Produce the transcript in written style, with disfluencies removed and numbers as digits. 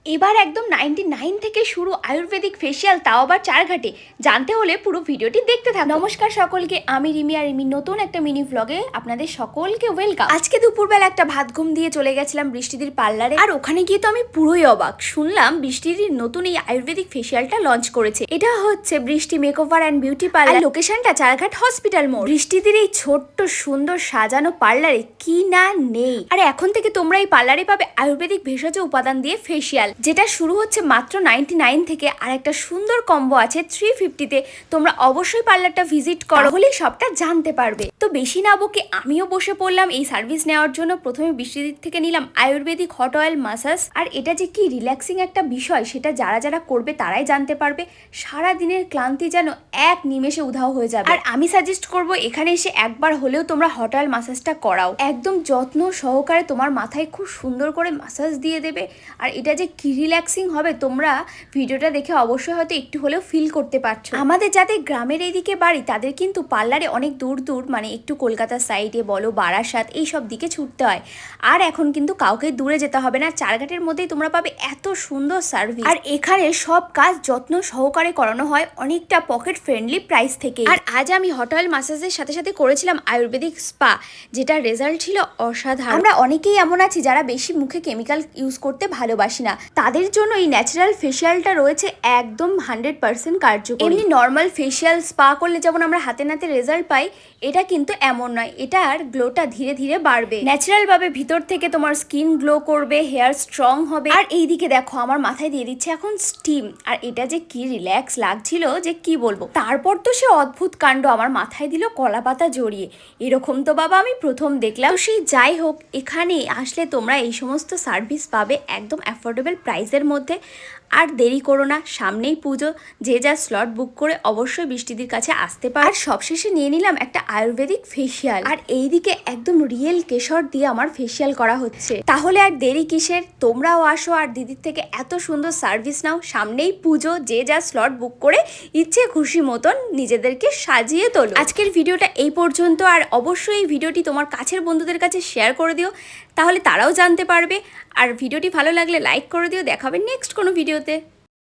এবার একদম 99 থেকে শুরু আয়ুর্বেদিক ফেসিয়াল, তাও আবার চারঘাটে। জানতে হলে পুরো ভিডিওটি দেখতে থাকুন। নমস্কার সকলকে, আমি রিমি, আর রিমির নতুন একটা মিনি ভ্লগে আপনাদের সকলকে ওয়েলকাম। আজকে দুপুরবেলা একটা ভাত ঘুম দিয়ে চলে গেছিলাম বৃষ্টিদির পার্লারে, আর ওখানে গিয়ে তো আমি পুরোই অবাক। শুনলাম বৃষ্টিদির নতুন এই আয়ুর্বেদিক ফেসিয়ালটা লঞ্চ করেছে। এটা হচ্ছে বৃষ্টি মেকওভার অ্যান্ড বিউটি পার্লার, লোকেশনটা চারঘাট হসপিটাল মোড়। বৃষ্টিদির এই ছোট্ট সুন্দর সাজানো পার্লারে কি না নেই। আর এখন থেকে তোমরা এই পার্লারে পাবে আয়ুর্বেদিক ভেষজ উপাদান দিয়ে ফেসিয়াল, যেটা শুরু হচ্ছে মাত্র 99 থেকে। আর একটা সুন্দর কম্বো আছে 350-তে। তোমরা অবশ্যই পার্লারটা ভিজিট করো, হলে সবটা জানতে পারবে। তো বেশি না বকে আমিও বসে পড়লাম এই সার্ভিস নেওয়ার জন্য। প্রথমে বৃষ্টিদির থেকে নিলাম আয়ুর্বেদিক হট অয়েল মাসাজ। আর এটা যে কি রিল্যাক্সিং একটা বিষয়, সেটা যারা যারা করবে তারাই জানতে পারবে। সারা দিনের ক্লান্তি যেন এক নিমেষে উধাও হয়ে যাবে। আর আমি সাজেস্ট করব এখানে এসে একবার হলেও তোমরা হট অয়েল মাসাজটা করাও। একদম যত্ন সহকারে তোমার মাথায় খুব সুন্দর করে মাসাজ দিয়ে দেবে। আর এটা যে কি রিল্যাক্সিং হবে, তোমরা ভিডিওটা দেখে অবশ্যই হয়তো একটু হলেও ফিল করতে পারছো। আমাদের যাদের গ্রামের এইদিকে বাড়ি, তাদের কিন্তু পার্লারে অনেক দূর দূর, মানে একটু কলকাতার সাইডে বলো, বারাসাত, এইসব দিকে ছুটতে হয়। আর এখন কিন্তু কাউকে দূরে যেতে হবে না, চারঘাটের মধ্যেই তোমরা পাবে এত সুন্দর সার্ভিস। আর এখানে সব কাজ যত্ন সহকারে করানো হয়, অনেকটা পকেট ফ্রেন্ডলি প্রাইস থেকে। আর আজ আমি হট অয়েল মাসাজের সাথে সাথে করেছিলাম আয়ুর্বেদিক স্পা, যেটার রেজাল্ট ছিল অসাধারণ। আমরা অনেকেই এমন আছি যারা বেশি মুখে কেমিক্যাল ইউজ করতে ভালোবাসি না, তাদের জন্য এই ন্যাচারাল ফেসিয়ালটা রয়েছে একদম 100% কার্যকরী। এমনি নর্মাল ফেসিয়াল স্পা করলে যেমন আমরা হাতে নাতে রেজাল্ট পাই, এটা কিন্তু এমন নয়। এটার গ্লোটা ধীরে ধীরে বাড়বে, ন্যাচারাল ভাবে ভিতর থেকে তোমার স্কিন গ্লো করবে, হেয়ার স্ট্রং হবে। আর এইদিকে দেখো আমার মাথায় দিয়ে দিচ্ছে এখন স্টিম, আর এটা যে কি রিল্যাক্স লাগছিল যে কি বলবো। তারপর তো সে অদ্ভুত কাণ্ড, আমার মাথায় দিল কলা পাতা জড়িয়ে। এরকম তো বাবা আমি প্রথম দেখলাম। তো সেই যাই হোক, এখানে আসলে তোমরা এই সমস্ত সার্ভিস পাবে একদম অ্যাফোর্ডেবল প্রাইসের মধ্যে। আর দেরি করো না, সামনেই পুজো। যে যা স্লট বুক করে অবশ্যই বৃষ্টিদির কাছে আসতে পার। আর সবশেষে নিয়ে নিলাম একটা আয়ুর্বেদিক ফেসিয়াল, আর এইদিকে একদম রিয়েল কেশর দিয়ে আমার ফেসিয়াল করা হচ্ছে। তাহলে আর দেরি কিসের, তোমরাও আসো আর দিদির থেকে এত সুন্দর সার্ভিস নাও। সামনেই পুজো, যে যা স্লট বুক করে ইচ্ছে খুশি মতন নিজেদেরকে সাজিয়ে তোলো। আজকের ভিডিওটা এই পর্যন্ত, আর অবশ্যই এই ভিডিওটি তোমার কাছের বন্ধুদের কাছে শেয়ার করে দিও, তাহলে তারাও জানতে পারবে। আর ভিডিওটি ভালো লাগলে লাইক করে দিও। দেখাবে নেক্সট কোনো ভিডিওতে।